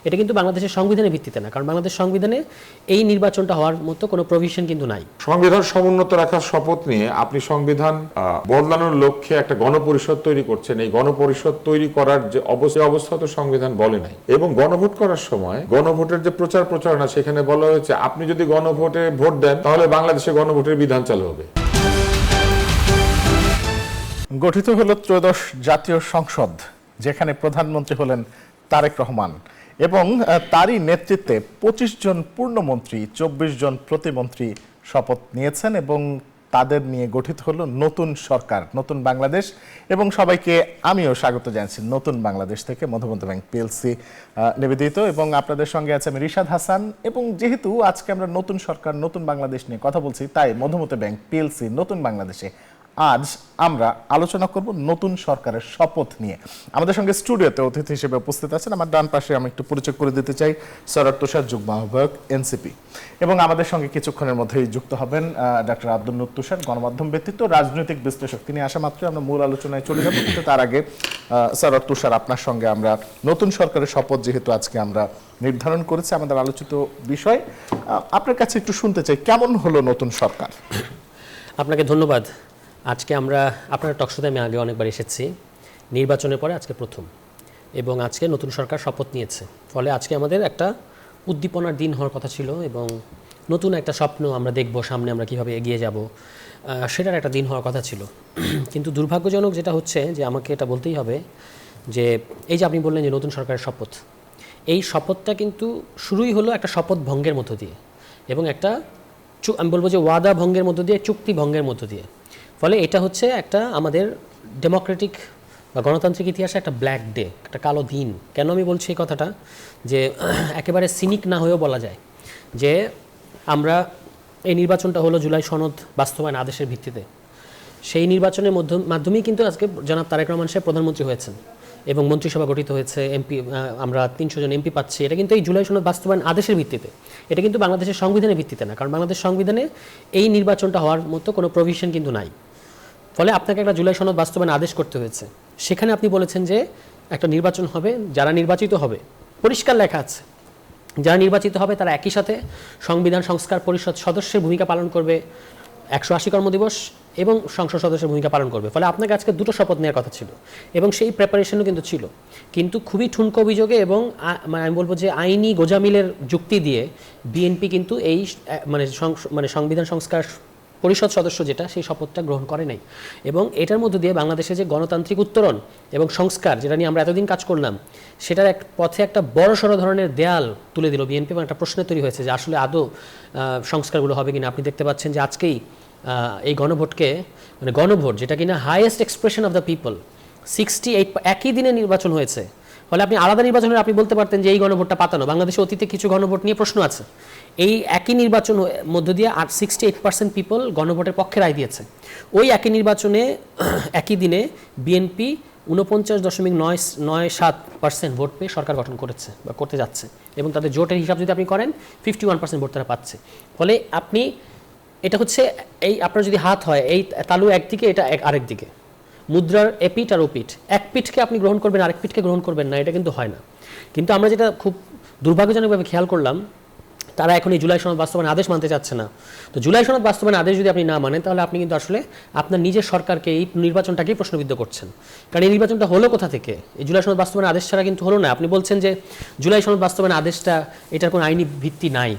এটা কিন্তু বাংলাদেশের সংবিধানের ভিত্তিতে না, কারণ বাংলাদেশ সংবিধানে এই নির্বাচনটা হওয়ার মতো কোনো প্রভিশন কিন্তু নাই। সংবিধান সমুন্নত রাখার শপথ নিয়ে আপনি সংবিধান বদলানোর লক্ষ্যে একটা গণপরিষদ তৈরি করছেন। এই গণপরিষদ তৈরি করার যে অবস্থা তো সংবিধান বলে নাই, এবং গণভোট করার সময় গণভোটের যে প্রচারণা সেখানে বলা হয়েছে আপনি যদি গণভোটে ভোট দেন তাহলে বাংলাদেশে গণভোটের বিধান চালু হবে। গঠিত হলো ত্রয়োদশ জাতীয় সংসদ, যেখানে প্রধানমন্ত্রী হলেন তারেক রহমান এবং তারই নেতৃত্বে 25 জন পূর্ণমন্ত্রী, 24 জন প্রতিমন্ত্রী শপথ নিয়েছেন এবং তাদের নিয়ে গঠিত হলো নতুন সরকার, নতুন বাংলাদেশ। এবং সবাইকে আমিও স্বাগত জানাচ্ছি নতুন বাংলাদেশ থেকে, মধুমন্ত ব্যাংক পিএলসি নিবেদিত। এবং আপনাদের সঙ্গে আছে আমি রিশাদ হাসান। এবং যেহেতু আজকে আমরা নতুন সরকার, নতুন বাংলাদেশ নিয়ে কথা বলছি, তাই মধুমন্ত ব্যাংক পিএলসি নতুন বাংলাদেশে আজ আমরা আলোচনা করব নতুন সরকারের শপথ নিয়ে। আমাদের সঙ্গে স্টুডিওতে অতিথি হিসেবে উপস্থিত আছেন, আমার ডান পাশে আমি একটু পরিচয় করে দিতে চাই, সৈয়দ তুষার, যুগ্ম আহ্বায়ক এনসিপি। এবং আমাদের সঙ্গে কিছুক্ষণের মধ্যেই যুক্ত হবেন ডক্টর আব্দুল নূর তুষার, গণমাধ্যম ব্যক্তিত্ব, রাজনৈতিক বিশ্লেষক। তিনি আসা মাত্রই আমরা মূল আলোচনায় চলে যাব, কিন্তু তার আগে সৈয়দ তুষার, আপনার সঙ্গে আমরা নতুন সরকারের শপথ যেহেতু আজকে আমরা নির্ধারণ করেছি আমাদের আলোচিত বিষয়, আপনার কাছে একটু শুনতে চাই কেমন হলো নতুন সরকার। আপনাকে ধন্যবাদ। আজকে আমরা আপনার টকশোতে আমি আগে অনেকবার এসেছি, নির্বাচনের পরে আজকে প্রথম, এবং আজকে নতুন সরকার শপথ নিয়েছে। ফলে আজকে আমাদের একটা উদ্দীপনার দিন হওয়ার কথা ছিল, এবং নতুন একটা স্বপ্ন আমরা দেখব সামনে, আমরা কীভাবে এগিয়ে যাব, সেটার একটা দিন হওয়ার কথা ছিল। কিন্তু দুর্ভাগ্যজনক যেটা হচ্ছে, যে আমাকে এটা বলতেই হবে, যে এই যে আপনি বললেন যে নতুন সরকারের শপথ, এই শপথটা কিন্তু শুরুই হলো একটা শপথ ভঙ্গের মধ্য দিয়ে, এবং একটা আমি বলবো যে ওয়াদা ভঙ্গের মধ্য দিয়ে, চুক্তি ভঙ্গের মধ্য দিয়ে। ফলে এটা হচ্ছে একটা আমাদের ডেমোক্রেটিক বা গণতান্ত্রিক ইতিহাসে একটা ব্ল্যাক ডে, একটা কালো দিন। কেন আমি বলছি এই কথাটা, যে একেবারে সিনিক না হয়েও বলা যায় যে আমরা এই নির্বাচনটা হলো জুলাই সনদ বাস্তবায়ন আদেশের ভিত্তিতে। সেই নির্বাচনের মাধ্যমেই কিন্তু আজকে জনাব তারেক রহমান সাহেব প্রধানমন্ত্রী হয়েছেন এবং মন্ত্রিসভা গঠিত হয়েছে, এমপি আমরা 300 জন এমপি পাচ্ছি। এটা কিন্তু এই জুলাই সনদ বাস্তবায়ন আদেশের ভিত্তিতে, এটা কিন্তু বাংলাদেশের সংবিধানের ভিত্তিতে না, কারণ বাংলাদেশ সংবিধানে এই নির্বাচনটা হওয়ার মতো কোনো প্রভিশন কিন্তু নাই। ফলে আপনাকে একটা জুলাই সনদ বাস্তবায়ন আদেশ করতে হয়েছে। সেখানে আপনি বলেছেন যে একটা নির্বাচন হবে, যারা নির্বাচিত হবে, পরিষ্কার লেখা আছে, যারা নির্বাচিত হবে তারা একই সাথে সংবিধান সংস্কার পরিষদ সদস্যের ভূমিকা পালন করবে, 180 কর্মদিবস এবং সংসদ সদস্যের ভূমিকা পালন করবে। ফলে আপনাকে আজকে দুটো শপথ নেওয়ার কথা ছিল, এবং সেই প্রেপারেশনও কিন্তু ছিল। কিন্তু খুবই ঠুনকো অভিযোগে এবং আমি বলবো যে আইনি গোজামিলের যুক্তি দিয়ে বিএনপি কিন্তু এই মানে সংবিধান সংস্কার পরিষদ সদস্য যেটা, সেই শপথটা গ্রহণ করে নাই। এবং এটার মধ্য দিয়ে বাংলাদেশে যে গণতান্ত্রিক উত্তরণ এবং সংস্কার, যেটা নিয়ে আমরা এতদিন কাজ করলাম, সেটার এক পথে একটা বড়সড় ধরনের দেয়াল তুলে দিল বিএনপি, এবং একটা প্রশ্ন তৈরি হয়েছে যে আসলে আদৌ সংস্কারগুলো হবে কিনা। আপনি দেখতে পাচ্ছেন যে আজকেই এই গণভোটকে, মানে গণভোট যেটা কিনা highest expression of the people, 68 একই দিনে নির্বাচন হয়েছে। ফলে আপনি আলাদা নির্বাচনের আপনি বলতে পারতেন যে এই গণভোটটা পাতানো। বাংলাদেশে অতীতে কিছু গণভোট নিয়ে প্রশ্ন আছে, এই একই নির্বাচন মধ্য দিয়ে 68% পিপল গণভোটের পক্ষে রায় দিয়েছে। ওই একই নির্বাচনে একই দিনে বিএনপি 49.97% ভোট পেয়ে সরকার গঠন করেছে বা করতে যাচ্ছে, এবং তাদের জোটের হিসাব যদি আপনি করেন 51% ভোট তারা পাচ্ছে। ফলে আপনি এটা হচ্ছে এই আপনার যদি হাত হয় এই তালু একদিকে, এটা আরেক দিকে, মুদ্রার এপিঠ আর ওপিঠ, এক পিঠকে আপনি গ্রহণ করবেন আরেক পিঠকে গ্রহণ করবেন না, এটা কিন্তু হয় না। কিন্তু আমরা যেটা খুব দুর্ভাগ্যজনকভাবে খেয়াল করলাম, তারা এখন এই জুলাই সনদ বাস্তবায়ন আদেশ মানতে চাচ্ছে না। তো জুলাই সনদ বাস্তবায়ন আদেশ যদি আপনি না মানেন, তাহলে আপনি কিন্তু আসলে আপনার নিজের সরকারকে, এই নির্বাচনটাকেই প্রশ্নবিদ্ধ করছেন। কারণ এই নির্বাচনটা হলো কোথা থেকে? এই জুলাই সনদ বাস্তবায়ন আদেশ ছাড়া কিন্তু হলো না। আপনি বলছেন যে জুলাই সনদ বাস্তবায়ন আদেশটা, এটার কোনো আইনি ভিত্তি নাই।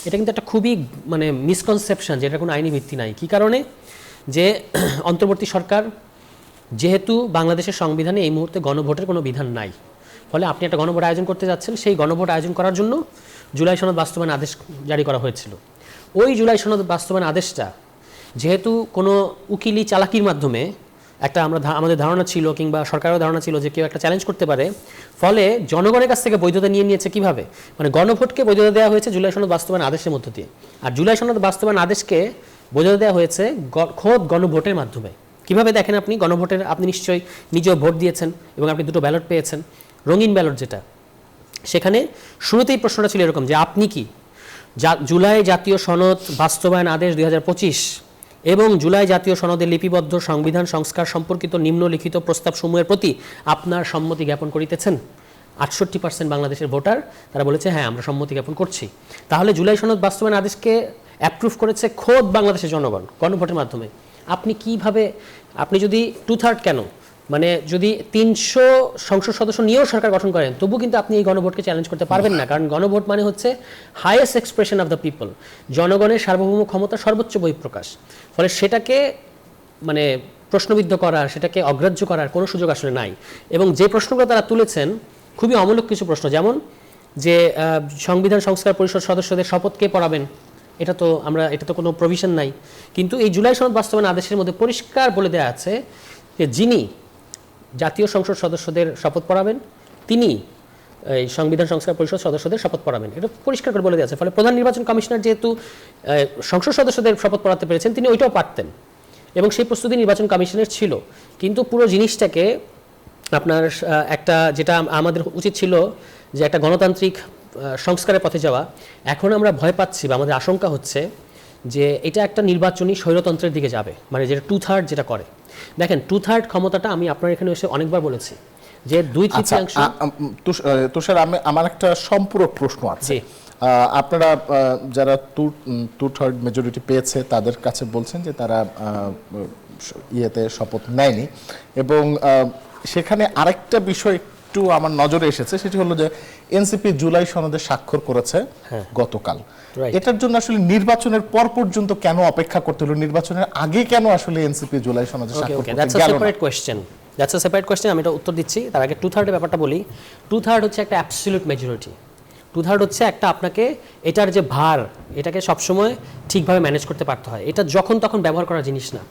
এটা কিন্তু একটা খুবই মানে মিসকনসেপশন যে এটার কোনো আইনি ভিত্তি নাই। কী কারণে? যে অন্তর্বর্তী সরকার, যেহেতু বাংলাদেশের সংবিধানে এই মুহূর্তে গণভোটের কোনো বিধান নাই, ফলে আপনি একটা গণভোট আয়োজন করতে যাচ্ছেন, সেই গণভোট আয়োজন করার জন্য জুলাই সনদ বাস্তবায়ন আদেশ জারি করা হয়েছিল। ওই জুলাই সনদ বাস্তবায়ন আদেশটা যেহেতু কোনো উকিলি চালাকির মাধ্যমে একটা আমাদের ধারণা ছিল, কিংবা সরকারের ধারণা ছিল যে কেউ একটা চ্যালেঞ্জ করতে পারে, ফলে জনগণের কাছ থেকে বৈধতা নিয়ে নিয়েছে। কিভাবে? মানে গণভোটকে বৈধতা দেওয়া হয়েছে জুলাই সনদ বাস্তবায়ন আদেশের মধ্য দিয়ে, আর জুলাই সনদ বাস্তবায়ন আদেশকে বৈধতা দেওয়া হয়েছে খোদ গণভোটের মাধ্যমে। কিভাবে দেখেন আপনি? গণভোটের আপনি নিশ্চয়ই নিজেও ভোট দিয়েছেন এবং আপনি দুটো ব্যালট পেয়েছেন, রঙিন ব্যালট যেটা। সেখানে শুরুতেই প্রশ্নটা ছিল এরকম যে আপনি কি জুলাই জাতীয় সনদ বাস্তবায়ন আদেশ 2025 এবং জুলাই জাতীয় সনদে লিপিবদ্ধ সংবিধান সংস্কার সম্পর্কিত নিম্নলিখিত প্রস্তাবসমূহের প্রতি আপনার সম্মতি জ্ঞাপন করিতেছেন? 68% বাংলাদেশের ভোটার তারা বলেছে হ্যাঁ আমরা সম্মতি জ্ঞাপন করছি। তাহলে জুলাই সনদ বাস্তবায়ন আদেশকে অ্যাপ্রুভ করেছে খোদ বাংলাদেশের জনগণ গণভোটের মাধ্যমে। আপনি কিভাবে, আপনি যদি 2/3 কেন, মানে যদি 300 সংসদ সদস্য নিয়েও সরকার গঠন করেন তবু কিন্তু আপনি এই গণভোটকে চ্যালেঞ্জ করতে পারবেন না, কারণ গণভোট মানে হচ্ছে highest expression of the people, জনগণের সার্বভৌম ক্ষমতা সর্বোচ্চ বহিঃপ্রকাশ। ফলে সেটাকে মানে প্রশ্নবিদ্ধ করার, সেটাকে অগ্রাহ্য করার কোনো সুযোগ আসলে নাই। এবং যে প্রশ্নগুলো তারা তুলেছেন খুবই অমূলক কিছু প্রশ্ন, যেমন যে সংবিধান সংস্কার পরিষদ সদস্যদের শপথ কে পড়াবেন, এটা তো কোনো প্রভিশন নাই। কিন্তু এই জুলাই সনদ বাস্তবায়ন আদেশের মধ্যে পরিষ্কার বলে দেওয়া আছে যে যিনি জাতীয় সংসদ সদস্যদের শপথ পড়াবেন তিনি এই সংবিধান সংস্কার পরিষদ সদস্যদের শপথ পড়াবেন, এটা পরিষ্কার করে বলে দেওয়া আছে। ফলে প্রধান নির্বাচন কমিশনার যেহেতু সংসদ সদস্যদের শপথ পড়াতে পেরেছেন, তিনি ওইটাও পারতেন এবং সেই প্রস্তুতি নির্বাচন কমিশনের ছিল। কিন্তু পুরো জিনিসটাকে আপনার একটা, যেটা আমাদের উচিত ছিল যে একটা গণতান্ত্রিক সংস্কারের পথে যাওয়া, এখন আমরা ভয় পাচ্ছি বা আমাদের আশঙ্কা হচ্ছে যে এটা একটা নির্বাচনী স্বৈরতন্ত্রের দিকে যাবে, মানে যেটা 2/3 যেটা করে। দেখেন 2/3 ক্ষমতাটা আমি আপনার এখানে এসে অনেকবার বলেছি যে 2/3 তুষার, আমার একটা সম্পূরক প্রশ্ন আছে। আপনারা যারা 2/3 মেজরিটি পেয়েছে তাদের কাছে বলছেন যে তারা ইয়েতে শপথ নেয়নি, এবং সেখানে আরেকটা বিষয় একটু আমার নজরে এসেছে, সেটি হলো যে এনসিপি জুলাই সনদে স্বাক্ষর করেছে গতকাল। এটার জন্য আসলে নির্বাচনের পর পর্যন্ত কেন অপেক্ষা করতে হলো? নির্বাচনের আগে কেন আসলে এনসিপি জুলাই সনদে স্বাক্ষর করতে গেল না? দ্যাটস আ সেপারেট কোয়েশ্চেন, আমি এটা উত্তর দিচ্ছি। তার আগে 2/3 এর ব্যাপারটা বলি। 2/3 হচ্ছে একটা অ্যাবসলিউট মেজরিটি। 2/3 হচ্ছে একটা, আপনাকে এটার যে ভার, এটাকে সবসময় ঠিকভাবে ম্যানেজ করতে পারতে হয়। এটা যখন তখন ব্যবহার করার জিনিস না।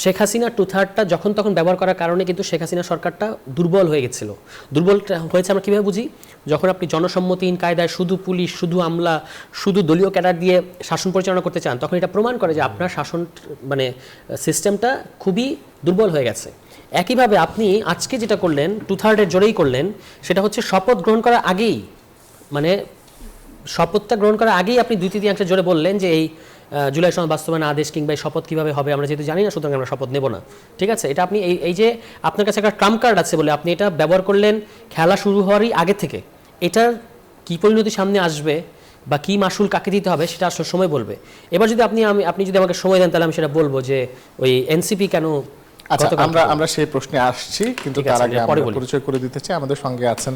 শেখ হাসিনা 2/3টা যখন তখন ব্যবহার করার কারণে কিন্তু শেখ হাসিনা সরকারটা দুর্বল হয়ে গেছিল। দুর্বলটা হয়েছে আমরা কীভাবে বুঝি? যখন আপনি জনসম্মতিহীন কায়দায় শুধু পুলিশ, শুধু আমলা, শুধু দলীয় ক্যাডার দিয়ে শাসন পরিচালনা করতে চান, তখন এটা প্রমাণ করে যে আপনার শাসন মানে সিস্টেমটা খুবই দুর্বল হয়ে গেছে। একইভাবে আপনি আজকে যেটা করলেন 2/3 এর জোরেই করলেন, সেটা হচ্ছে শপথ গ্রহণ করার আগেই, মানে শপথটা গ্রহণ করার আগেই আপনি 2/3 জোরে বললেন যে এই জুলাই সনদ বাস্তবায়ন আদেশ কিংবা এই শপথ কীভাবে হবে আমরা যেহেতু জানি না, সুতরাং আমরা শপথ নেব না। ঠিক আছে, এটা আপনি এই যে আপনার কাছে একটা ট্রাম্প কার্ড আছে বলে আপনি এটা ব্যবহার করলেন খেলা শুরু হওয়ারই আগে থেকে। এটার কী পরিণতি সামনে আসবে বা কী মাসুল কাকে দিতে হবে সেটা আসলে সময় বলবে। এবার যদি আপনি যদি আমাকে সময় দেন তাহলে আমি সেটা বলবো যে ওই এনসিপি কেন। আচ্ছা, আমরা সেই প্রশ্নে আসছি, কিন্তু তার আগে আমরা পরিচয় করে দিতে চাই। আমাদের সঙ্গে আছেন,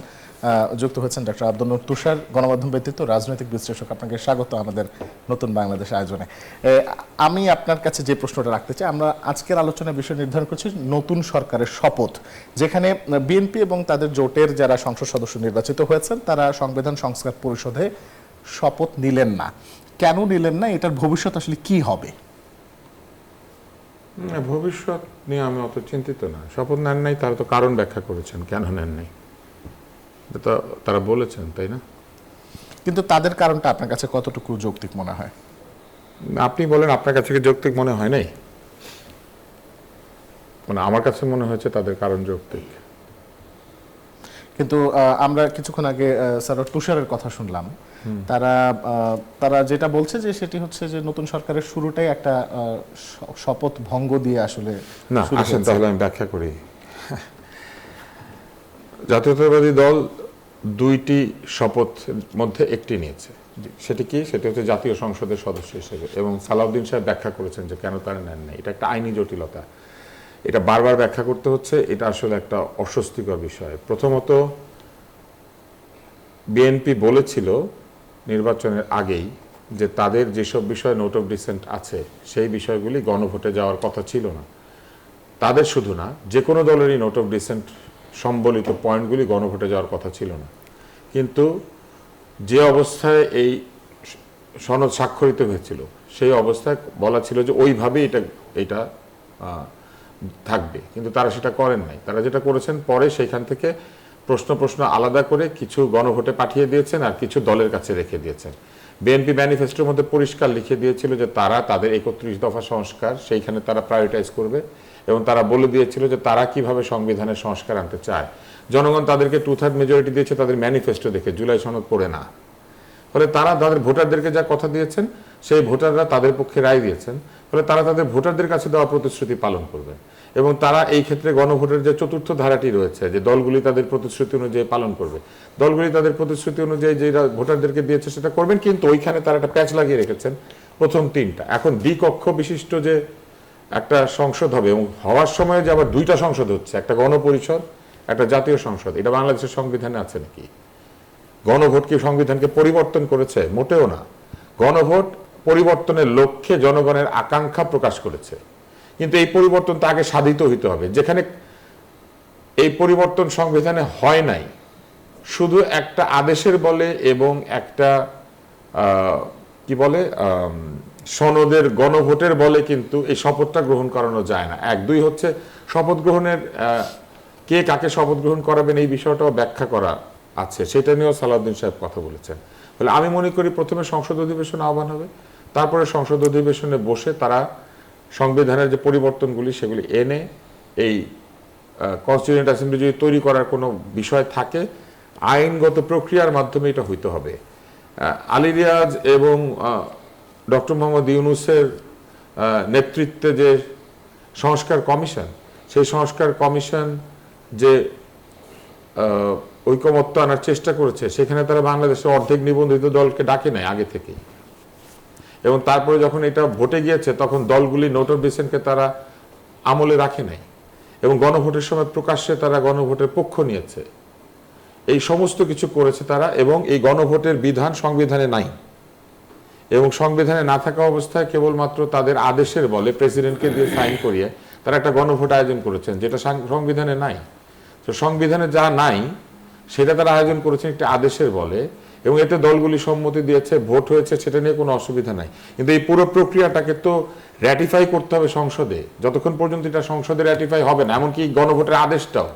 যুক্ত হয়েছেন ডক্টর আব্দুল নূর তুষার, গণমাধ্যম ব্যক্তিত্ব, রাজনৈতিক বিশ্লেষক। আপনাকে স্বাগত আমাদের নতুন বাংলাদেশ আয়োজনে। আমি আপনার কাছে যে প্রশ্নটা রাখতে চাই, আমরা আজকের আলোচনার বিষয় নির্ধারণ করছি নতুন সরকারের শপথ, যেখানে বিএনপি এবং তাদের জোটের যারা সংসদ সদস্য নির্বাচিত হয়েছেন তারা সংবিধান সংস্কার পরিষদে শপথ নিলেন না। কেন নিলেন না? এটার ভবিষ্যৎ আসলে কি হবে? ভবিষ্যৎ নিয়ে আমি অত চিন্তিত না। শপথ নেন নাই, তারা তো কারণ ব্যাখ্যা করেছেন কেন নেন নাই, তো তারা বলেছেন, তাই না? কিন্তু তাদের কারণটা আপনার কাছে কতটুকু যৌক্তিক মনে হয়? আপনি বলেন আপনার কাছে কি যৌক্তিক মনে হয় নাই? মানে আমার কাছে মনে হয়েছে তাদের কারণ যৌক্তিক। কিন্তু আমরা কিছুক্ষণ আগে স্যার তুষারের কথা শুনলাম, তারা যেটা বলছে যে সেটি হচ্ছে যে নতুন সরকারের শুরুটাই একটা শপথ ভঙ্গ দিয়ে আসলে। না, আসেন তাহলে আমি ব্যাখ্যা করি। জাতীয়তাবাদী দল 2টি শপথের মধ্যে একটি নিয়েছে। সেটি কি? সেটি হচ্ছে জাতীয় সংসদের সদস্য হিসেবে, এবং সালাউদ্দিন সাহেব ব্যাখ্যা করেছেন যে কেন তারা নেন নাই। এটা একটা আইনি জটিলতা, এটা বারবার ব্যাখ্যা করতে হচ্ছে, এটা আসলে একটা অস্বস্তিকর বিষয়। প্রথমত, বিএনপি বলেছিল নির্বাচনের আগেই যে তাদের যেসব বিষয়ে নোট অফ ডিসেন্ট আছে সেই বিষয়গুলি গণভোটে যাওয়ার কথা ছিল না। তাদের শুধু না, যে কোনো দলেরই নোট অফ ডিসেন্ট সম্বলিত পয়েন্টগুলি গণভোটে যাওয়ার কথা ছিল না। কিন্তু যে অবস্থায় এই সনদ স্বাক্ষরিত হয়েছিল সেই অবস্থায় বলা ছিল যে ওইভাবেই এটা থাকবে, কিন্তু তারা সেটা করেন নাই। তারা যেটা করেছেন, পরে সেইখান থেকে প্রশ্ন আলাদা করে কিছু গণভোটে পাঠিয়ে দিয়েছেন আর কিছু দলের কাছে রেখে দিয়েছেন। বিএনপি ম্যানিফেস্টোর মধ্যে পরিষ্কার লিখে দিয়েছিল যে তারা তাদের 31 দফা সংস্কার সেইখানে তারা প্রায়োরিটাইজ করবে, এবং তারা বলে দিয়েছিল যে তারা কিভাবে সংবিধানের সংস্কার আনতে চায়। জনগণ তাদেরকে 2/3 মেজরিটি দিয়েছে তাদের ম্যানিফেস্টো দেখে, জুলাই সনদ পড়ে না। ফলে তারা তাদের ভোটারদেরকে যা কথা দিয়েছেন সেই ভোটাররা তাদের পক্ষে রায় দিয়েছেন। ফলে তারা তাদের ভোটারদের কাছে দেওয়া প্রতিশ্রুতি পালন করবেন। এবং তারা এই ক্ষেত্রে গণভোটের যে চতুর্থ ধারাটি রয়েছে যে দলগুলি তাদের প্রতিশ্রুতি অনুযায়ী পালন করবে, দলগুলি তাদের প্রতিশ্রুতি অনুযায়ী যে ভোটারদেরকে দিয়েছে সেটা করবেন, কিন্তু ওইখানে তারা একটা প্যাচ লাগিয়ে রেখেছেন প্রথম তিনটা। এখন দ্বিকক্ষ বিশিষ্ট যে একটা সংসদ হবে এবং হওয়ার সময় যে আবার দুইটা সংসদ হচ্ছে, একটা গণপরিষদ, একটা জাতীয় সংসদ, এটা বাংলাদেশের সংবিধানে আছে নাকি? গণভোট কি সংবিধানকে পরিবর্তন করেছে? মোটেও না। গণভোট পরিবর্তনের লক্ষ্যে জনগণের আকাঙ্ক্ষা প্রকাশ করেছে, কিন্তু এই পরিবর্তন তো আগে সাধিত হইতে হবে। যেখানে এই পরিবর্তন সংবিধানে হয় নাই, শুধু একটা আদেশের বলে এবং একটা কি বলে সনদের গণভোটের বলে কিন্তু এই শপথটা গ্রহণ করানো যায় না। এক, দুই হচ্ছে শপথ গ্রহণের কে কাকে শপথ গ্রহণ করাবেন এই বিষয়টাও ব্যাখ্যা করা আছে, সেটা নিয়েও সালাউদ্দিন সাহেব কথা বলেছেন। ফলে আমি মনে করি প্রথমে সংসদ অধিবেশন আহ্বান হবে, তারপরে সংসদ অধিবেশনে বসে তারা সংবিধানের যে পরিবর্তনগুলি সেগুলি এনে এই কনস্টিটিউয়েন্ট অ্যাসেম্বলি যদি তৈরি করার কোনো বিষয় থাকে আইনগত প্রক্রিয়ার মাধ্যমে এটা হইতে হবে। আলী রিয়াজ এবং ডক্টর মোহাম্মদ ইউনূসের নেতৃত্বে যে সংস্কার কমিশন, সেই সংস্কার কমিশন যে ঐকমত্য আনার চেষ্টা করেছে, সেখানে তারা বাংলাদেশের অর্ধেক নিবন্ধিত দলকে ডাকে নাই আগে থেকেই, এবং তারপরে যখন এটা ভোটে গিয়েছে তখন দলগুলি নোট অফ ডিসেন্টকে তারা আমলে রাখে নাই, এবং গণভোটের সময় প্রকাশ্যে তারা গণভোটের পক্ষ নিয়েছে। এই সমস্ত কিছু করেছে তারা, এবং এই গণভোটের বিধান সংবিধানে নাই, এবং সংবিধানে না থাকা অবস্থায় কেবলমাত্র তাদের আদেশের বলে প্রেসিডেন্টকে দিয়ে সাইন করিয়ে তারা একটা গণভোট আয়োজন করেছেন, যেটা সংবিধানে নাই। তো সংবিধানে যা নাই সেটা তারা আয়োজন করেছেন একটা আদেশের বলে, এবং এতে দলগুলি সম্মতি দিয়েছে, ভোট হয়েছে, সেটা নিয়ে কোনো অসুবিধা নাই। কিন্তু এই পুরো প্রক্রিয়াটাকে তো র্যাটিফাই করতে হবে সংসদে। যতক্ষণ পর্যন্ত এটা সংসদে র্যাটিফাই হবে না, এমনকি গণভোটের আদেশটাও,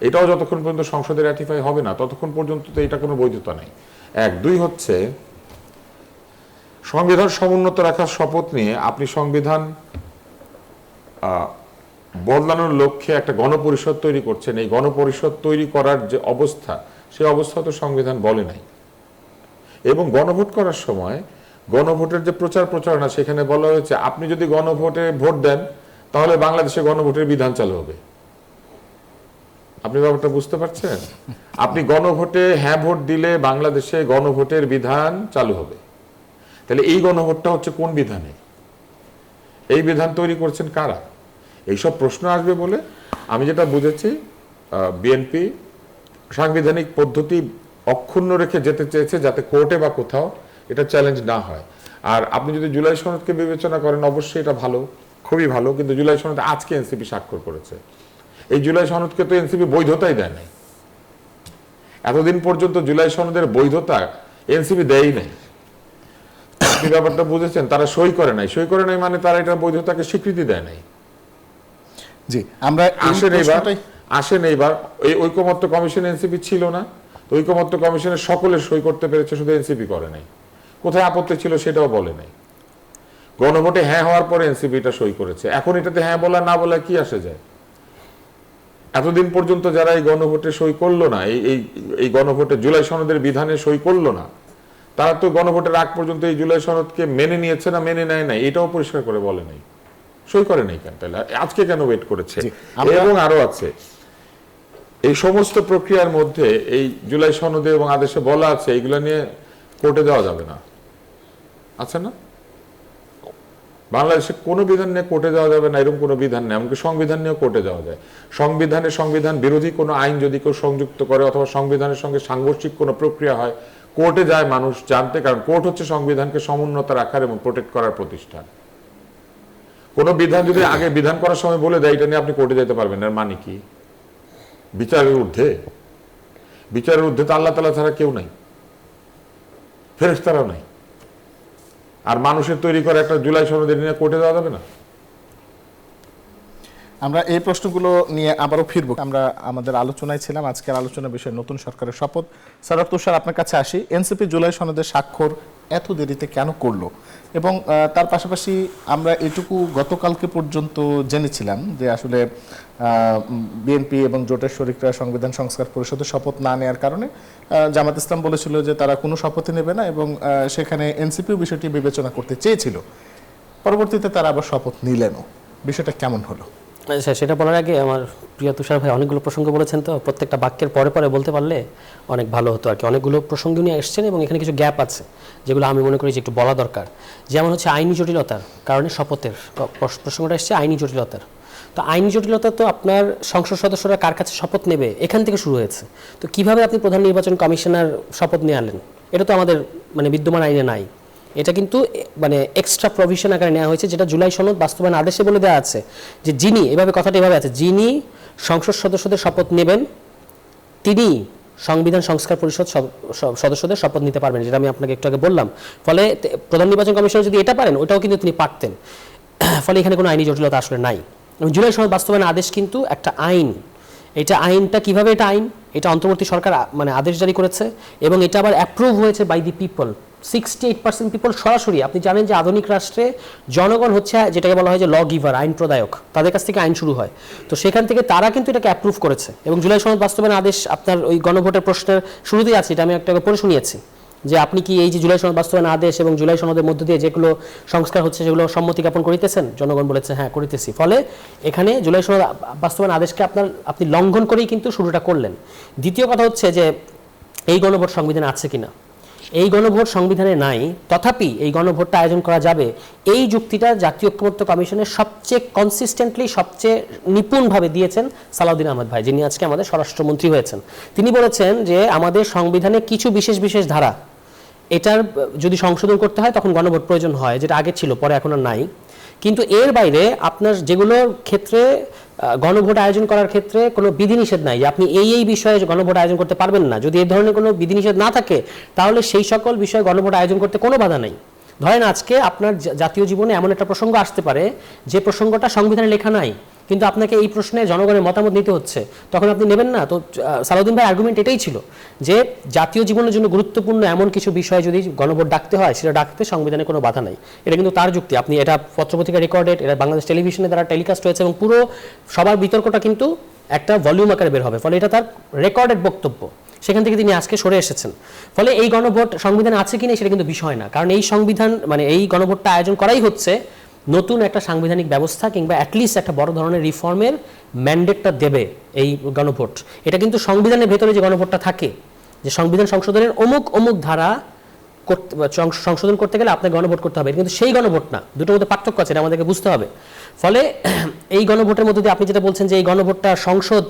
এটাও যতক্ষণ পর্যন্ত সংসদে র্যাটিফাই হবে না ততক্ষণ পর্যন্ত তো এটা কোনো বৈধতা নেই। এক, দুই হচ্ছে সংবিধান সমুন্নত রাখার শপথ নিয়ে আপনি সংবিধান বদলানোর লক্ষ্যে একটা গণপরিষদ তৈরি করছেন। এই গণপরিষদ তৈরি করার যে অবস্থা, সেই অবস্থা তো সংবিধান বলে নাই। এবং গণভোট করার সময় গণভোটের যে প্রচার প্রচারণা, সেখানে বলা হয়েছে আপনি যদি গণভোটে ভোট দেন তাহলে বাংলাদেশে গণভোটের বিধান চালু হবে। আপনি ব্যাপারটা বুঝতে পারছেন? আপনি গণভোটে হ্যাঁ ভোট দিলে বাংলাদেশে গণভোটের বিধান চালু হবে। তাহলে এই গণভোটটা হচ্ছে কোন বিধানে? এই বিধান তৈরি করছেন কারা? এইসব প্রশ্ন আসবে বলে আমি যেটা বুঝেছি বিএনপি সাংবিধানিক পদ্ধতি অক্ষুণ্ণ রেখে যেতে চেয়েছে, যাতে কোর্টে বা কোথাও এটা চ্যালেঞ্জ না হয়। আর আপনি যদি জুলাই সনদকে বিবেচনা করেন অবশ্যই এটা ভালো, খুবই ভালো, কিন্তু জুলাই সনদে আজকে এনসিপি স্বাক্ষর করেছে। এই জুলাই সনদকে তো এনসিপি বৈধতাই দেয় নাই। এতদিন পর্যন্ত জুলাই সনদের বৈধতা এনসিপি দেয়ই নাই। আপনি ব্যাপারটা বুঝেছেন? তারা সই করে নাই। সই করে নাই মানে তারা এটা বৈধতাকে স্বীকৃতি দেয় নাই। জি, আমরা আসেন এইবার এই ঐকমত্য কমিশন এনসিপি ছিল না, তো ঐকমত্য কমিশনের সকলে সই করতে পেরেছে, শুধু এনসিপি করে নাই। কোথায় আপত্তি ছিল সেটাও বলে নাই। গণভোটে হ্যাঁ হওয়ার পরে এনসিপি এটা সই করেছে। এখন এটাতে হ্যাঁ বলা না বলা কি আসে যায়? এতদিন পর্যন্ত যারা এই গণভোটে সই করলো না, এই গণভোটে জুলাই সনদের বিধানে সই করলো না, তারা তো গণভোটের আগ পর্যন্ত এই জুলাই সনদকে মেনে নিয়েছে না মেনে নেয় নাই এটাও পরিষ্কার করে বলে নাই, সই করে নাই কেন? তাহলে আজকে কেন ওয়েট করেছে? এবং আরো আছে, এই সমস্ত প্রক্রিয়ার মধ্যে এই জুলাই সনদে এবং আদেশে বলা আছে এইগুলা নিয়ে কোর্টে যাওয়া যাবে না, আছে না? বাংলাদেশে কোনো বিধান নিয়ে কোর্টে যাওয়া যাবে না, এরকম কোনো বিধান নেই। এমনকি সংবিধান নিয়েও কোর্টে যাওয়া যায়। সংবিধান বিরোধী কোনো আইন যদি কেউ সংযুক্ত করে অথবা সংবিধানের সঙ্গে সাংঘর্ষিক কোনো প্রক্রিয়া হয়, কোর্টে যায় মানুষ জানতে, কারণ কোর্ট হচ্ছে সংবিধানকে সমুন্নত রাখার এবং প্রোটেক্ট করার প্রতিষ্ঠান। কোনো বিধান যদি আগে বিধান করার সময় বলে দেয় এটা নিয়ে আপনি কোর্টে যেতে পারবেন না, এর মানে কি? বিচারের ঊর্ধ্বে তো আল্লাহ তাআলা ছাড়া কেউ নাই, ফেরেশতারাও নাই। আর মানুষের তৈরি করা একটা জুলাই সনদের নিয়ে কোর্টে যাওয়া যাবে না। আমরা এই প্রশ্নগুলো নিয়ে আবারও ফিরবো। আমরা আমাদের আলোচনায় ছিলাম, আজকের আলোচনার বিষয় নতুন সরকারের শপথ। স্যার তুষার, আপনার কাছে আসি। এনসিপি জুলাই সনদের স্বাক্ষর এত দেরিতে কেন করলো? এবং তার পাশাপাশি আমরা এটুকু গতকালকে পর্যন্ত জেনেছিলাম যে আসলে বিএনপি এবং জোটের শরিকরা সংবিধান সংস্কার পরিষদের শপথ না নেওয়ার কারণে জামাত ইসলাম বলেছিল যে তারা কোনো শপথই নেবে না, এবং সেখানে এনসিপিও বিষয়টি বিবেচনা করতে চেয়েছিল। পরবর্তীতে তারা আবার শপথ নিলেনও। বিষয়টা কেমন হলো? আচ্ছা, সেটা বলার আগে আমার প্রিয় তুষার ভাই অনেকগুলো প্রসঙ্গ বলেছেন, তো প্রত্যেকটা বাক্যের পরে পরে বলতে পারলে অনেক ভালো হতো আর কি। অনেকগুলো প্রসঙ্গ নিয়ে এসছেন এবং এখানে কিছু গ্যাপ আছে যেগুলো আমি মনে করি যে একটু বলা দরকার। যেমন হচ্ছে আইনি জটিলতার কারণে শপথের প্রসঙ্গটা এসছে আইনি জটিলতার। তো আইনি জটিলতা তো আপনার সংসদ সদস্যরা কার কাছে শপথ নেবে এখান থেকে শুরু হয়েছে। তো কিভাবে আপনি প্রধান নির্বাচন কমিশনার শপথ নিয়ে আনলেন? এটা তো আমাদের মানে বিদ্যমান আইনে নাই। এটা কিন্তু মানে এক্সট্রা প্রভিশন আকারে নেওয়া হয়েছে, যেটা জুলাই সনদ বাস্তবায়ন আদেশে বলে দেওয়া আছে যে যিনি, এভাবে কথাটা এভাবে আছে, যিনি সংসদ সদস্যদের শপথ নেবেন তিনি সংবিধান সংস্কার পরিষদ সদস্যদের শপথ নিতে পারবেন, যেটা আমি আপনাকে একটু আগে বললাম। ফলে প্রধান নির্বাচন কমিশনার যদি এটা পারেন ওটাও কিন্তু তিনি পারতেন। ফলে এখানে কোনো আইনি জটিলতা আসলে নাই। এবং জুলাই সনদ বাস্তবায়ন আদেশ কিন্তু একটা আইন। এটা আইনটা কিভাবে এটা আইন, এটা অন্তর্বর্তী সরকার মানে আদেশ জারি করেছে এবং এটা আবার অ্যাপ্রুভ হয়েছে বাই দি পিপল। 68% পিপল সরাসরি, আপনি জানেন যে আধুনিক রাষ্ট্রে জনগণ হচ্ছে যেটাকে বলা হয় যে ল গিভার, আইন প্রদায়ক, তাদের কাছ থেকে আইন শুরু হয়। তো সেখান থেকে তারা কিন্তু এটাকে অ্যাপ্রুভ করেছে এবং জুলাই সনদ বাস্তবায়ন আদেশ আপনার ওই গণভোটের প্রশ্নের শুরুতেই আছে, এটা আমি একটা পড়ে শুনিয়েছি যে আপনি কি এই যে জুলাই সনদ বাস্তবায়ন আদেশ এবং জুলাই সনদের মধ্য দিয়ে যেগুলো সংস্কার হচ্ছে সেগুলো সম্মতি জ্ঞাপন করিতেছেন? জনগণ বলেছে হ্যাঁ করিতেছি। ফলে এখানে জুলাই সনদ বাস্তবায়ন আদেশকে আপনি লঙ্ঘন করেই কিন্তু শুরুটা করলেন। দ্বিতীয় কথা হচ্ছে যে এই গণভোট সংবিধানে আছে কিনা। এই গণভোট সংবিধানে নাই, তথাপি এই গণভোটটা আয়োজন করা যাবে, এই যুক্তিটা জাতীয় ঐক্যমত্য কমিশনের সবচেয়ে কনসিস্টেন্টলি সবচেয়ে নিপুণভাবে দিয়েছেন সালাউদ্দিন আহমেদ ভাই, যিনি আজকে আমাদের স্বরাষ্ট্রমন্ত্রী হয়েছেন। তিনি বলেছেন যে আমাদের সংবিধানে কিছু বিশেষ বিশেষ ধারা এটার যদি সংশোধন করতে হয় তখন গণভোট প্রয়োজন হয়, যেটা আগে ছিল পরে এখন আর নাই। কিন্তু এর বাইরে আপনার যেগুলোর ক্ষেত্রে গণভোট আয়োজন করার ক্ষেত্রে কোনো বিধিনিষেধ নাই যে আপনি এই বিষয়ে গণভোট আয়োজন করতে পারবেন না, যদি এই ধরনের কোনো বিধিনিষেধ না থাকে তাহলে সেই সকল বিষয়ে গণভোট আয়োজন করতে কোনো বাধা নেই। ধরেন আজকে আপনার জাতীয় জীবনে এমন একটা প্রসঙ্গ আসতে পারে যে প্রসঙ্গটা সংবিধানে লেখা নাই, কিন্তু আপনাকে এই প্রশ্নে জনগণের মতামত নিতে হচ্ছে, তখন আপনি নেবেন না। তো সালাউদ্দিন ভাই আর্গুমেন্ট এটাই ছিল যে জাতীয় জীবনের জন্য গুরুত্বপূর্ণ এমন কিছু বিষয় যদি গণভোট ডাকতে হয় সেটা ডাকতে সংবিধানে কোনো বাধা নাই। এটা কিন্তু তার যুক্তি। আপনি এটা পত্রপত্রিকা রেকর্ডেড, এটা বাংলাদেশ টেলিভিশনে দ্বারা টেলিকাস্ট হয়েছে এবং পুরো সবার বিতর্কটা কিন্তু একটা ভলিউম আকারে বের হবে। ফলে এটা তার রেকর্ডেড বক্তব্য, সেখান থেকে তিনি আজকে সরে এসেছেন। ফলে এই গণভোট সংবিধানে আছে কিনা সেটা কিন্তু বিষয় না, কারণ এই সংবিধান মানে এই গণভোটটা আয়োজন করাই হচ্ছে নতুন একটা সাংবিধানিক ব্যবস্থা কিংবা অ্যাটলিস্ট একটা বড় ধরনের রিফর্মের ম্যান্ডেটটা দেবে এই গণভোট। এটা কিন্তু সংবিধানের ভেতরে যে গণভোটটা থাকে যে সংবিধান সংশোধনের অমুক ধারা সংশোধন করতে গেলে আপনাকে গণভোট করতে হবে, কিন্তু সেই গণভোট না, দুটোর মধ্যে পার্থক্য আছে, এটা আমাদেরকে বুঝতে হবে। ফলে এই গণভোটের মধ্যে দিয়ে আপনি যেটা বলছেন যে এই গণভোটটা সংসদ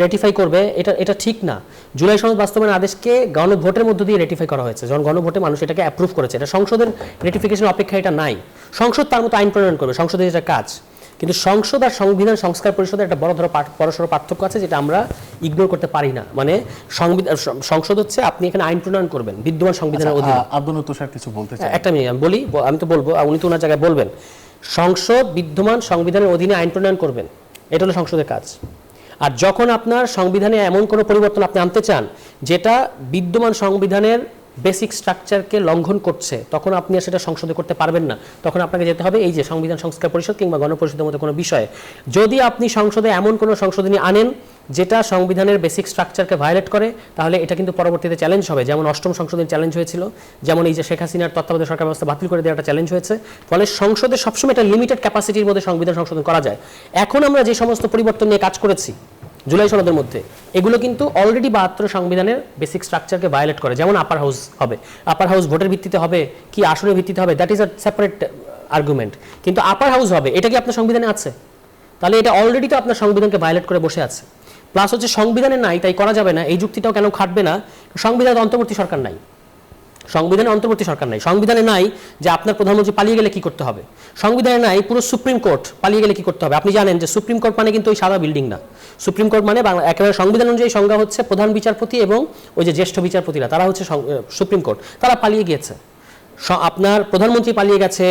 রেটিফাই করবে, এটা ঠিক না। জুলাই সনদ বাস্তবায়ন আদেশকে গণভোটের মধ্য দিয়ে রেটিফাই করা হয়েছে, যখন গণভোটে মানুষ এটাকে অ্যাপ্রুভ করেছে। এটা সংসদের রেটিফিকেশন অপেক্ষা এটা নাই। সংসদ তার মতো আইন প্রণয়ন করবে, সংসদের এটা কাজ। কিন্তু সংসদ আর সংবিধান সংস্কার পরিষদের একটা বড়সড় পার্থক্য আছে যেটা আমরা ইগনোর করতে পারি না। মানে সংসদ হচ্ছে আপনি এখানে আইন প্রণয়ন করবেন বিদ্যমান সংবিধানের অধীনে। আব্দুল তুষার কিছু বলতে চাই। একটা মিনিট আমি বলি, আমি তো বলবো, উনি তো ওনার জায়গায় বলবেন। সংসদ বিদ্যমান সংবিধানের অধীনে আইন প্রণয়ন করবেন, এটা হলো সংসদের কাজ। আর যখন আপনার সংবিধানে এমন কোনো পরিবর্তন আপনি আনতে চান যেটা বিদ্যমান সংবিধানের বেসিক স্ট্রাকচারকে লঙ্ঘন করছে, তখন আপনি আর সেটা সংসদে করতে পারবেন না। তখন আপনাকে যেতে হবে এই যে সংবিধান সংস্কার পরিষদ কিংবা গণপরিষদের মতো কোনো বিষয়ে। যদি আপনি সংসদে এমন কোনো সংশোধনী আনেন যেটা সংবিধানের বেসিক স্ট্রাকচারকে ভায়োলেট করে, তাহলে এটা কিন্তু পরবর্তীতে চ্যালেঞ্জ হবে। যেমন অষ্টম সংশোধনী চ্যালেঞ্জ হয়েছিল, যেমন এই যে শেখ হাসিনার তত্ত্বাবধায়ক সরকার ব্যবস্থা বাতিল করে দেওয়াটা চ্যালেঞ্জ হয়েছে। ফলে সংসদে সবসময় একটা লিমিটেড ক্যাপাসিটির মধ্যে সংবিধান সংশোধন করা যায়। এখন আমরা যে সমস্ত পরিবর্তন নিয়ে কাজ করেছি জুলাই সনদের মধ্যে, এগুলো কিন্তু অলরেডি 72 সংবিধানের বেসিক স্ট্রাকচারকে ভায়োলেট করে। যেমন আপার হাউস হবে, আপার হাউস ভোটের ভিত্তিতে হবে কি আসনের ভিত্তিতে হবে, that is a separate argument. কিন্তু আপার হাউস হবে, এটা কি আপনার সংবিধানে আছে? তাহলে এটা অলরেডি তো আপনার সংবিধানকে ভায়োলেট করে বসে আছে। প্লাস হচ্ছে সংবিধানে নাই তাই করা যাবে না, এই যুক্তিটাও কেন খাটবে না? সংবিধানে অন্তর্বর্তী সরকার নাই, সংবিধানে অন্তর্বর্তী সরকার নাই। সংবিধানে নাই যে আপনার প্রধানমন্ত্রী পালিয়ে গেলে কি করতে হবে। সংবিধানে নাই পুরো সুপ্রিম কোর্ট পালিয়ে গেলে কি করতে হবে। আপনি জানেন যে সুপ্রিম কোর্ট মানে কিন্তু ওই সাদা বিল্ডিং না। সুপ্রিম কোর্ট মানে বাংলা একেবারে সংবিধান অনুযায়ী সংজ্ঞা হচ্ছে প্রধান বিচারপতি এবং ওই যে জ্যেষ্ঠ বিচারপতিরা, তারা হচ্ছে সুপ্রিম কোর্ট। তারা পালিয়ে গিয়েছে, আপনার প্রধানমন্ত্রী পালিয়ে গেছে,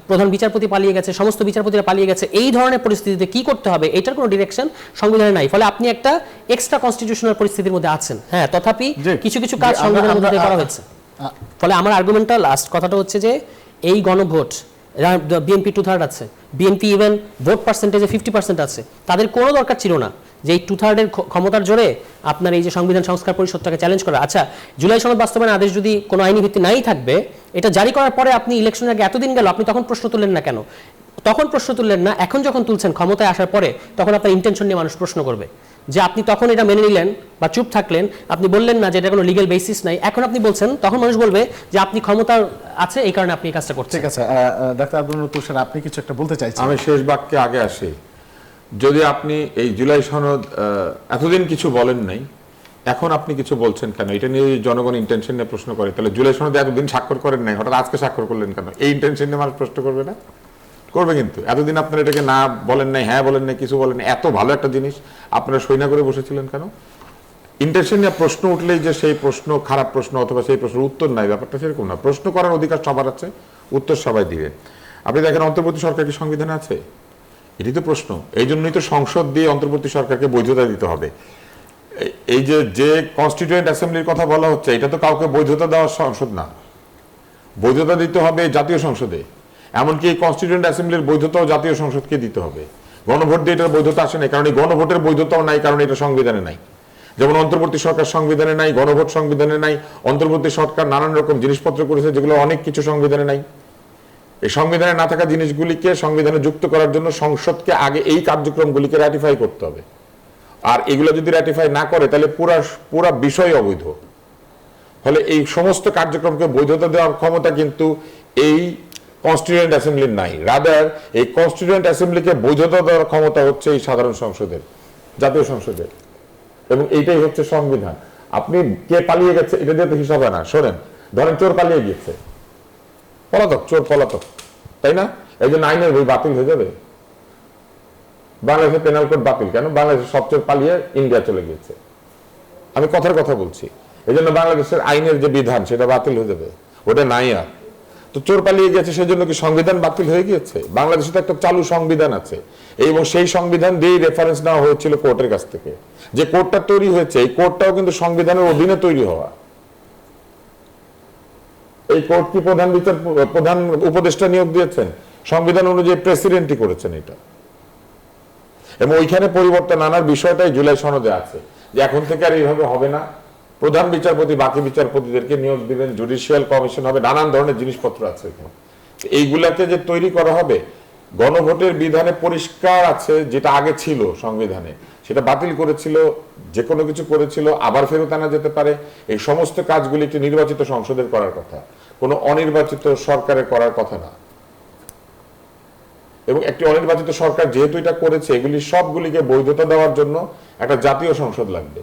প্রধান বিচারপতি পালিয়ে গেছে, সমস্ত বিচারপতিরা পালিয়ে গেছে। এই ধরনের পরিস্থিতিতে কি করতে হবে এটার কোনো ডিরেকশন সংবিধানে নাই। ফলে আপনি একটা এক্সট্রা কনস্টিটিউশনাল পরিস্থিতির মধ্যে আছেন। হ্যাঁ, তথাপি কিছু কিছু কাজ সংবিধানের মধ্যে করা হয়েছে। ফলে আমার আর্গুমেন্টটা লাস্ট কথাটা হচ্ছে যে এই গণভোট, বিএনপি 2/3 আছে, বিএনপি ইভেন ভোট পার্সেন্টেজে 50% আছে, তাদের কোনো দরকার ছিল না যে এই 2/3 ক্ষমতার জোরে আপনার এই যে সংবিধান সংস্কার পরিষদটাকে চ্যালেঞ্জ করা। আচ্ছা, জুলাই সনদ বাস্তবায়ন আদেশ যদি কোনো আইনি ভিত্তি নাই থাকবে, এটা জারি করার পরে আপনি ইলেকশনের আগে এতদিন গেল, আপনি তখন প্রশ্ন তুললেন না কেন? তখন প্রশ্ন তুললেন না, এখন যখন তুলছেন ক্ষমতায় আসার পরে, তখন আপনার ইন্টেনশন নিয়ে মানুষ প্রশ্ন করবে যে আপনি তখন এটা মেনে নিলেন বা চুপ থাকলেন, আপনি বললেন না যে এটা কোনো লিগ্যাল বেসিস নাই, এখন আপনি বলছেন, তখন মানুষ বলবে যে আপনি ক্ষমতা আছে এই কারণে আপনি এই কাজটা করছেন। ঠিক আছে, ডাক্তার আব্দুল নূর তুষার, আপনি কিছু একটা বলতে চাইছেন? আমি শেষ বাক্যে আগে আসি। যদি আপনি এই জুলাই সনদ এতদিন কিছু বলেন নাই, এখন আপনি কিছু বলছেন কেন? এটা নিয়ে জনগণ ইন্টেনশন নিয়ে প্রশ্ন করে, তাহলে জুলাই সনদে এতদিন স্বাক্ষর করেন নাই, হঠাৎ আজকে স্বাক্ষর করলেন কেন? এই ইন্টেনশন নিয়ে মানুষ প্রশ্ন করবে না? করবে। কিন্তু এতদিন আপনারা এটাকে না বলেন নাই, হ্যাঁ বলেন নাই, কিছু বলেন নাই, এত ভালো একটা জিনিস আপনারা সই না করে বসেছিলেন কেন? ইন্টেনশন নিয়ে প্রশ্ন উঠলেই যে সেই প্রশ্ন খারাপ প্রশ্ন অথবা সেই প্রশ্নের উত্তর নাই, ব্যাপারটা সেরকম না। প্রশ্ন করার অধিকার সবার আছে, উত্তর সবাই দিবে। আপনি দেখেন অন্তর্বর্তী সরকার কি সংবিধানে আছে? এটি তো প্রশ্ন। এই জন্যই তো সংসদ দিয়ে অন্তর্বর্তী সরকারকে বৈধতা দিতে হবে। এই যে কনস্টিটিউয়েন্ট অ্যাসেম্বলির কথা বলা হচ্ছে, এটা তো কাউকে বৈধতা দেওয়ার সংসদ না, বৈধতা দিতে হবে জাতীয় সংসদে। এমনকি এই কনস্টিটিউয়েন্ট অ্যাসেম্বলির বৈধতাও জাতীয় সংসদকে দিতে হবে। গণভোট দিয়ে এটার বৈধতা আসে না, কারণ এই গণভোটের বৈধতাও নাই, কারণ এটা সংবিধানে নাই। যেমন অন্তর্বর্তী সরকার সংবিধানে নাই, গণভোট সংবিধানে নাই, অন্তর্বর্তী সরকার নানান রকম জিনিসপত্র করেছে যেগুলো অনেক কিছু সংবিধানে নাই। এই সংবিধানে না থাকা জিনিসগুলিকে সংবিধানে যুক্ত করার জন্য সংসদকে আগে এই কার্যক্রমগুলিকে রাটিফাই করতে হবে। আর এগুলো যদি রাটিফাই না করে তাহলে পুরা বিষয় অবৈধ। ফলে এই সমস্ত কার্যক্রমকে বৈধতা দেওয়ার ক্ষমতা কিন্তু এই কনস্টিটিউয়েন্ট অ্যাসেম্বলির নাই। রাদার এই কনস্টিটিউয়েন্ট অ্যাসেম্বলিকে বৈধতা দেওয়ার ক্ষমতা হচ্ছে এই সাধারণ সংসদের, জাতীয় সংসদের। এবং এইটাই হচ্ছে সংবিধান। আপনি কে পালিয়ে গেছে এটা দিয়ে তো হিসাব হয় না। শোনেন, ধরেন চোর পালিয়ে গিয়েছে, পলাতক, চোর পলাতক, তাই না? এই জন্য আইনের বই বাতিল হয়ে যাবে? বাংলাদেশের পেনাল কোড বাতিল কেন? বাংলাদেশের সব চোর পালিয়ে ইন্ডিয়া চলে গিয়েছে। আমি কথার কথা বলছি। এই জন্য বাংলাদেশের আইনের যে বিধান সেটা বাতিল হয়ে যাবে? ওটা নাই আর। তো চোর পালিয়ে গেছে সেজন্য কি সংবিধান বাতিল হয়ে গিয়েছে? বাংলাদেশে তো একটা চালু সংবিধান আছে, এবং সেই সংবিধান দিয়েই রেফারেন্স নেওয়া হয়েছিল কোর্টের কাছ থেকে। যে কোর্টটা তৈরি হয়েছে এই কোর্টটাও কিন্তু সংবিধানের অধীনে তৈরি হওয়া। এই কোর্ট কি প্রধান উপদেষ্টা নিয়োগ দিয়েছেন? সংবিধান অনুযায়ী প্রেসিডেন্টই করেছেন এটা। এবং ওইখানে পরিবর্তন আনার বিষয়টাই জুলাই সনদে আছে, যে এখন থেকে আর এইভাবে হবে না, প্রধান বিচারপতি বাকি বিচারপতিদেরকে নিয়োগ দিবেন, জুডিশিয়াল কমিশন হবে, নানান ধরনের জিনিসপত্র আছে এখানে। এইগুলাকে যে তৈরি করা হবে, গণভোটের বিধানে পরিষ্কার আছে, যেটা আগে ছিল সংবিধানে সেটা বাতিল করেছিল, যে কোনো কিছু করেছিল, আবার ফেরত আনা যেতে পারে। এই সমস্ত কাজগুলি একটি নির্বাচিত সংসদের করার কথা, কোনো অনির্বাচিত সরকারের করার কথা না। এবং একটি অনির্বাচিত সরকার যেহেতু এটা করেছে, এগুলি সবগুলিকে বৈধতা দেওয়ার জন্য একটা জাতীয় সংসদ লাগবে।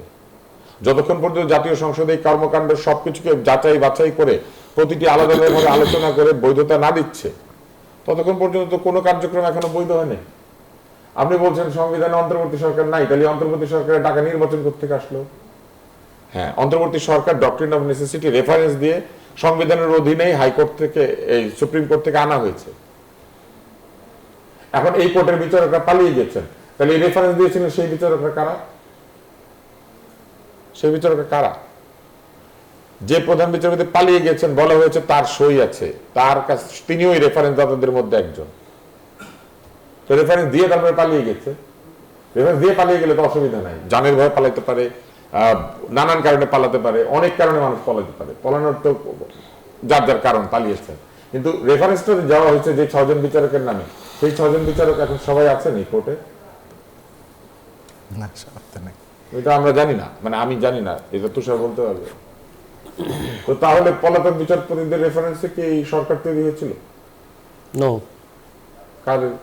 যতক্ষণ পর্যন্ত জাতীয় সংসদে এই কর্মকাণ্ড সবকিছুকে যাচাই বাছাই করে প্রতিটি আলাদাভাবে আলোচনা করে বৈধতা না দিচ্ছে, ততক্ষণ পর্যন্ত কোনো কার্যক্রম এখনো বৈধ হয়নি। আপনি বলছেন সংবিধানে অন্তর্বর্তী সরকার নাই, তাহলে অন্তর্বর্তী সরকারের টাকা নির্বাচন করতে আসলো? হ্যাঁ, অন্তর্বর্তী সরকার ডক্ট্রিন অফ নেসেসিটি রেফারেন্স দিয়ে সংবিধানের অধীনেই হাইকোর্ট থেকে, এই সুপ্রিম কোর্ট থেকে আনা হয়েছে। এখন এই কোর্টের বিচারকরা পালিয়ে গেছেন, তাহলে এই রেফারেন্স দিয়েছিলেন সেই বিচারকরা কারা? সেই বিচারকরা কারা? যে প্রধান বিচারপতি পালিয়ে গেছেন, বলা হয়েছে তার সই আছে, তার কাছে, তিনিও এই রেফারেন্স দাতাদের মধ্যে একজন। তো রেফারেন্স দিয়ে তারপরে পালিয়ে গেছে। রেফারেন্স দিয়ে পালিয়ে গেলে তো অসুবিধা নাই, জানের ভয়ে পালাতে পারে, নানান কারণে পালাতে পারে, অনেক কারণে মানুষ পালাতে পারে, পালানোর তো যার যার কারণ পালিয়েছেন। কিন্তু রেফারেন্সটা দেওয়া হয়েছে যে 6 জন বিচারকের নামে, সেই 6 জন বিচারক এখন সবাই আছেন এই কোর্টে? না, সত্যি নেই। এটা আমরা জানি না, মানে আমি জানি না, এটা তুষার বলতে পারবে। তো তাহলে পলাতক বিচারপতিদের রেফারেন্সে কি এই সরকার তৈরি হয়েছিল? নো।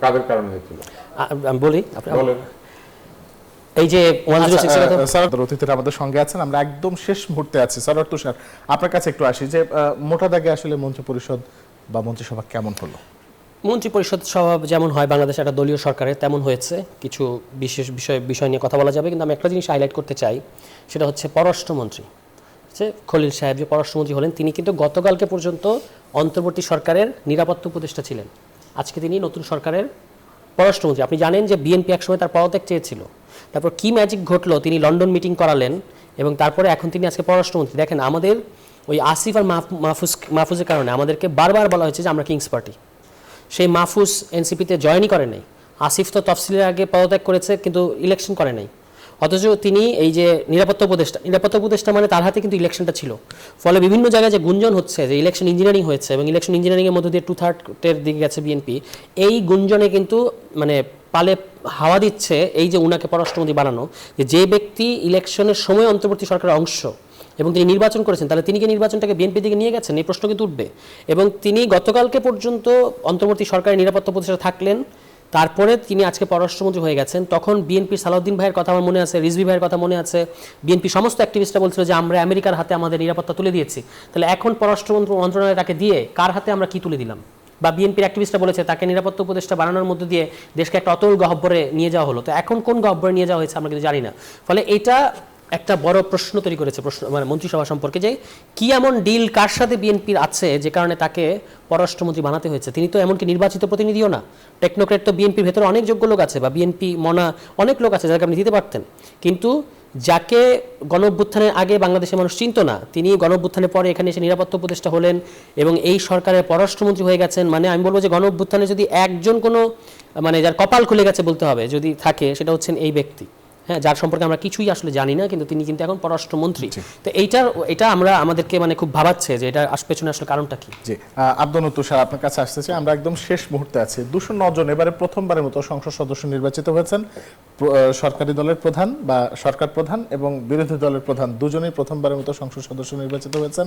কাদের কারণে হয়েছিল? আমি বলি, বলেন। এই যে 1066 স্যার অতিথিরা আমাদের সঙ্গে আছেন, আমরা একদম শেষ মুহূর্তে আছি। স্যার তুষার, আপনার কাছে একটু আসি, যে মোটা দাগে আসলে মন্ত্রিপরিষদ বা মন্ত্রিসভা কেমন হলো? মন্ত্রিপরিষদ সভা যেমন হয় বাংলাদেশ একটা দলীয় সরকারের, তেমন হয়েছে। কিছু বিশেষ বিষয় নিয়ে কথা বলা যাবে, কিন্তু আমি একটা জিনিস হাইলাইট করতে চাই, সেটা হচ্ছে পররাষ্ট্রমন্ত্রী খলিল সাহেব যে পররাষ্ট্রমন্ত্রী হলেন, তিনি কিন্তু গতকালকে পর্যন্ত অন্তর্বর্তী সরকারের নিরাপত্তা উপদেষ্টা ছিলেন। আজকে তিনি নতুন সরকারের পররাষ্ট্রমন্ত্রী। আপনি জানেন যে বিএনপি একসময় তার পদত্যাগ চেয়েছিল, তারপর কি ম্যাজিক ঘটলো, তিনি লন্ডন মিটিং করালেন, এবং তারপরে এখন তিনি আজকে পররাষ্ট্রমন্ত্রী। দেখেন, আমাদের ওই আসিফ আর মাহফুজের কারণে আমাদেরকে বারবার বলা হয়েছে যে আমরা কিংস পার্টি। সেই মাহফুজ এনসিপিতে জয়েনই করে নাই। আসিফ তো তফসিলের আগে পদত্যাগ করেছে, কিন্তু ইলেকশন করে নাই। অথচ তিনি এই যে নিরাপত্তা উপদেষ্টা মানে তার হাতে কিন্তু ইলেকশনটা ছিল। ফলে বিভিন্ন জায়গায় যে গুঞ্জন হচ্ছে যে ইলেকশন ইঞ্জিনিয়ারিং হয়েছে এবং ইলেকশন ইঞ্জিনিয়ারিংয়ের মধ্য দিয়ে 2/3 দিকে গেছে বিএনপি, এই গুঞ্জনে কিন্তু মানে পালে হাওয়া দিচ্ছে এই যে উনাকে পররাষ্ট্রমন্ত্রী বানানো, যে ব্যক্তি ইলেকশনের সময় অন্তর্বর্তী সরকারের অংশ এবং তিনি নির্বাচন করেছেন, তাহলে তিনি কি নির্বাচনটাকে বিএনপি দিকে নিয়ে গেছেন? এই প্রশ্ন কিন্তু উঠবে। এবং তিনি গতকালকে পর্যন্ত অন্তর্বর্তী সরকারের নিরাপত্তা উপদেষ্টা থাকলেন, তারপরে তিনি আজকে পররাষ্ট্রমন্ত্রী হয়ে গেছেন। তখন বিএনপির সালাউদ্দিন ভাইয়ের কথা আমার মনে আছে, রিজভী ভাইয়ের কথা মনে আছে, বিএনপি সমস্ত অ্যাক্টিভিস্টরা বলছিল যে আমরা আমেরিকার হাতে আমাদের নিরাপত্তা তুলে দিয়েছি। তাহলে এখন পররাষ্ট্র মন্ত্রণালয় তাকে দিয়ে কার হাতে আমরা কি তুলে দিলাম? বা বিএনপির অ্যাক্টিভিস্টরা বলেছে তাকে নিরাপত্তা উপদেষ্টা বানানোর মধ্য দিয়ে দেশকে একটা অতল গহ্বরে নিয়ে যাওয়া হলো। তো এখন কোন গহ্বরে নিয়ে যাওয়া হয়েছে আমরা কিন্তু জানি না। ফলে এটা একটা বড় প্রশ্ন তৈরি করেছে মানে মন্ত্রিসভা সম্পর্কে, যে কি এমন ডিল কার সাথে বিএনপির আছে যে কারণে তাকে পররাষ্ট্রমন্ত্রী বানাতে হয়েছে। তিনি তো এমনকি নির্বাচিত প্রতিনিধিও না, টেকনোক্রেট তো বিএনপির ভেতরে অনেক যোগ্য লোক আছে, বা বিএনপি মনা অনেক লোক আছে যাকে আপনি দিতে পারতেন। কিন্তু যাকে গণঅভ্যুত্থানের আগে বাংলাদেশের মানুষ চিনত না, তিনি গণঅভ্যুত্থানের পরে এখানে এসে নিরাপত্তা উপদেষ্টা হলেন এবং এই সরকারের পররাষ্ট্রমন্ত্রী হয়ে গেছেন। মানে আমি বলবো যে গণঅভ্যুত্থানে যদি একজন কোনো মানে যার কপাল খুলে গেছে বলতে হবে যদি থাকে, সেটা হচ্ছেন এই ব্যক্তি, হ্যাঁ, যার সম্পর্কে আমরা কিছুই আসলে জানি না, কিন্তু তিনি কিন্তু এখন পররাষ্ট্রমন্ত্রী। তো এটা আমরা আমাদেরকে মানে খুব ভাবাচ্ছে যে এটা পেছনে আসলে কারণটা কি। জি, আব্দুল তুষার আপনার কাছে আসতেছে, আমরা একদম শেষ মুহূর্তে আছি। 209 জন এবারে প্রথমবারের মতো সংসদ সদস্য নির্বাচিত হয়েছেন। সরকারি দলের প্রধান বা সরকার প্রধান এবং বিরোধী দলের প্রধান দুজনেই প্রথমবারের মতো সংসদ সদস্য নির্বাচিত হয়েছেন।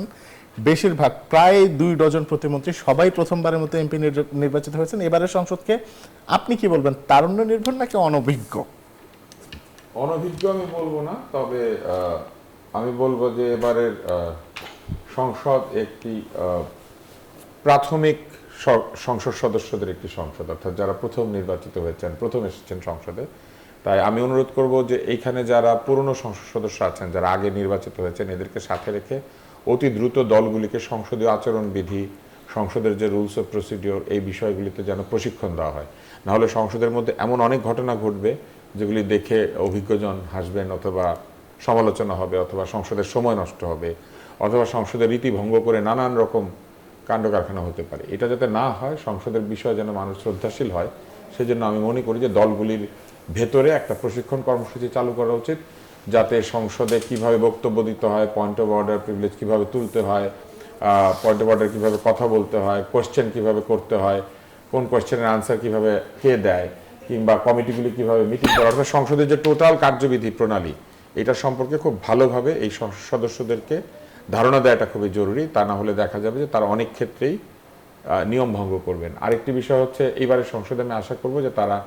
বেশিরভাগ প্রায় 2 ডজন প্রতিমন্ত্রী সবাই প্রথমবারের মতো এমপি নির্বাচিত হয়েছেন। এবারের সংসদকে আপনি কি বলবেন, তারুণ্য নির্ভর নাকি অনভিজ্ঞ? অনভিজ্ঞ আমি বলবো না, তবে আমি বলবো যে এবারের সংসদ একটি প্রাথমিক সংসদ সদস্যদের একটি সংসদ, অর্থাৎ যারা প্রথম নির্বাচিত হয়েছেন, প্রথম এসেছেন সংসদে। তাই আমি অনুরোধ করব যে এইখানে যারা পুরনো সংসদ সদস্য আছেন, যারা আগে নির্বাচিত হয়েছেন, এদেরকে সাথে রেখে অতি দ্রুত দলগুলিকে সংসদীয় আচরণবিধি, সংসদের যে রুলস অফ প্রসিডিওর, এই বিষয়গুলিতে যেন প্রশিক্ষণ দেওয়া হয়। নাহলে সংসদের মধ্যে এমন অনেক ঘটনা ঘটবে যেগুলি দেখে অভিজ্ঞজন হাসবেন, অথবা সমালোচনা হবে, অথবা সংসদের সময় নষ্ট হবে, অথবা সংসদের রীতি ভঙ্গ করে নানান রকম কাণ্ড কারখানা হতে পারে। এটা যাতে না হয়, সংসদের বিষয়ে যেন মানুষ শ্রদ্ধাশীল হয়, সেজন্য আমি মনে করি যে দলগুলির ভেতরে একটা প্রশিক্ষণ কর্মসূচি চালু করা উচিত, যাতে সংসদে কিভাবে বক্তব্য দিতে হয়, পয়েন্ট অফ অর্ডার প্রিভিলেজ কিভাবে তুলতে হয়, পয়েন্ট অফ অর্ডার কিভাবে কথা বলতে হয়, কোয়েশ্চেন কিভাবে করতে হয়, কোন কোয়েশ্চেনের আনসার কিভাবে কে দেয়, কিংবা কমিটিগুলি কিভাবে মিটিং করা, অর্থাৎ সংসদের যে টোটাল কার্যবিধি প্রণালী, এটা সম্পর্কে খুব ভালোভাবে এই সংসদ সদস্যদেরকে ধারণা দেওয়াটা খুবই জরুরি। তা না হলে দেখা যাবে যে তারা অনেক ক্ষেত্রেই নিয়ম ভঙ্গ করবেন। আরেকটি বিষয় হচ্ছে, এইবারের সংসদে আমি আশা করব যে তারা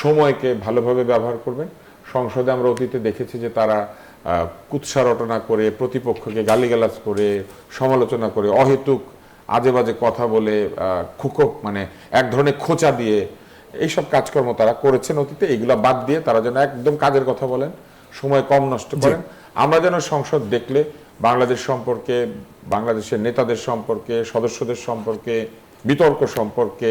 সময়কে ভালোভাবে ব্যবহার করবেন। সংসদে আমরা অতীতে দেখেছি যে তারা কুৎসা রটনা করে, প্রতিপক্ষকে গালিগালাজ করে, সমালোচনা করে, অহেতুক আজে বাজে কথা বলে, মানে এক ধরনের খোঁচা দিয়ে এইসব কাজকর্ম তারা করেছেন অতীতে। এইগুলা বাদ দিয়ে তারা যেন একদম কাজের কথা বলেন, সময় কম নষ্ট করেন। আমরা যেন সংসদ দেখলে বাংলাদেশ সম্পর্কে, বাংলাদেশের নেতাদের সম্পর্কে, সদস্যদের সম্পর্কে, বিতর্ক সম্পর্কে,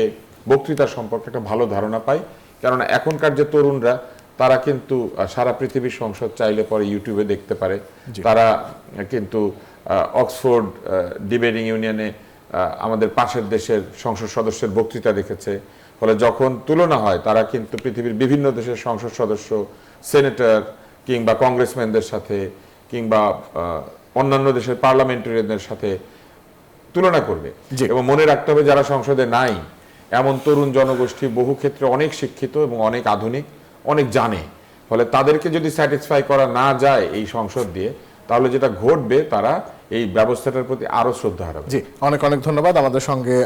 বক্তৃতা সম্পর্কে একটা ভালো ধারণা পাই। কেননা এখনকার যে তরুণরা, তারা কিন্তু সারা পৃথিবীর সংসদ চাইলে পরে ইউটিউবে দেখতে পারে। তারা কিন্তু অক্সফোর্ড ডিবেটিং ইউনিয়নে আমাদের পাশের দেশের সংসদ সদস্যের বক্তৃতা দেখেছে। ফলে যখন তুলনা হয়, তারা কিন্তু পৃথিবীর বিভিন্ন দেশের সংসদ সদস্য, সেনেটর কিংবা কংগ্রেসম্যানদের সাথে, কিংবা অন্যান্য দেশের পার্লামেন্টারিয়ানদের সাথে তুলনা করবে। এবং মনে রাখতে হবে, যারা সংসদে নাই এমন তরুণ জনগোষ্ঠী বহু ক্ষেত্রে অনেক শিক্ষিত এবং অনেক আধুনিক, অনেক জানে। ফলে তাদেরকে যদি স্যাটিসফাই করা না যায় এই সংসদ দিয়ে, তাহলে যেটা ঘটবে, তারা এই ব্যবস্থাটার প্রতি আরো শ্রদ্ধা হারাবে। জি, অনেক অনেক ধন্যবাদ আমাদের সঙ্গে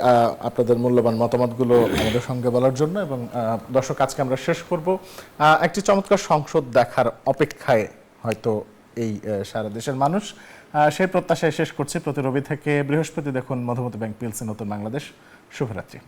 আপনাদের মূল্যবান মতামতগুলো আমাদের সঙ্গে বলার জন্য। এবং দর্শক, আজকে আমরা শেষ করব একটি চমৎকার সংসদ দেখার অপেক্ষায় হয়তো এই সারা দেশের মানুষ। সেই প্রত্যাশায় শেষ করছি। প্রতি রবি থেকে বৃহস্পতি দেখুন মধুমতি ব্যাংক পিএলসি নতুন বাংলাদেশ। শুভরাত্রি।